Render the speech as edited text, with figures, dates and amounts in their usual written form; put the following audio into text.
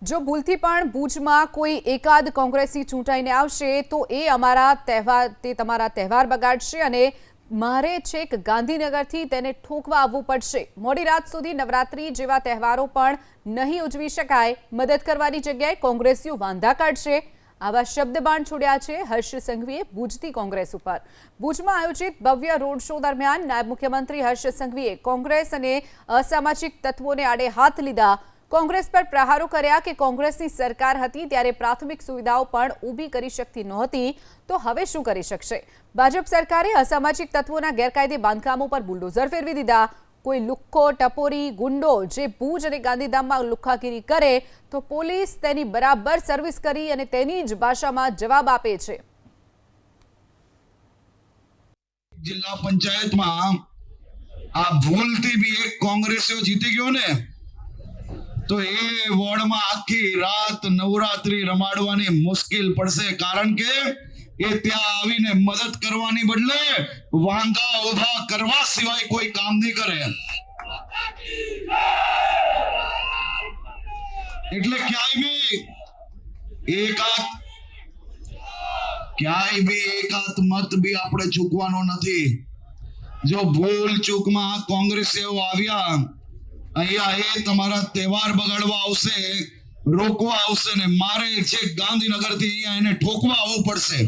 જો ભૂલથી પણ ભુજમાં કોઈ એકાદ કોંગ્રેસી ચૂંટાઈને આવશે તો એ તમારા તહેવાર બગાડશે અને મારે છેક ગાંધીનગરથી તેને ઠોકવા આવવું પડશે। મોડી રાત સુધી નવરાત્રી જેવા તહેવારો પણ નહીં ઉજવી શકાય। મદદ કરવાની જગ્યાએ કોંગ્રેસીઓ વાંધા કાઢશે। આવા શબ્દબાણ છોડ્યા છે હર્ષ સંઘવીએ ભુજથી કોંગ્રેસ ઉપર। ભુજમાં આયોજિત ભવ્ય રોડ શો દરમિયાન નાયબ મુખ્યમંત્રી હર્ષ સંઘવીએ કોંગ્રેસ અને અસામાજિક તત્વોને આડે હાથ લીધા। કોંગ્રેસ પર પ્રહારો કર્યા કે કોંગ્રેસની સરકાર હતી ત્યારે પ્રાથમિક સુવિધાઓ પણ ઊભી કરી શકતી નહોતી તો હવે શું કરી શકશે। ભાજપ સરકારે અસામાજિક તત્વોના ગેરકાયદે બાંધકામો પર બુલડોઝર ફેરવી દીધા। કોઈ લુખ્ખો ટપોરી ગુંડો જે ભુજ અને ગાંધીધામમાં લુખ્ખાગીરી કરે તો પોલીસ તેની બરાબર સર્વિસ કરી અને તેની જ ભાષામાં જવાબ આપે છે। જિલ્લા પંચાયતમાં આ ભૂલથી બી એક કોંગ્રેસીઓ જીતી ગયો ને તો એ વોર્ડમાં આખી રાત નવરાત્રી રમાડવાની મુશ્કેલ પડશે। કારણ કે એ ત્યાં આવીને મદદ કરવાની બદલે વાંધા ઉભા કરવા સિવાય કોઈ કામ નહીં કરે। એટલે ક્યાંય બી એકાત મત બી આપણે ચૂકવાનો નથી। જો ભૂલ ચૂકમાં કોંગ્રેસીઓ આવ્યા અહીંયા એ તમારા તહેવાર બગાડવા આવશે, રોકવા આવશે ને મારે છે ગાંધીનગરથી અહીંયા એને ઠોકવા આવવું પડશે।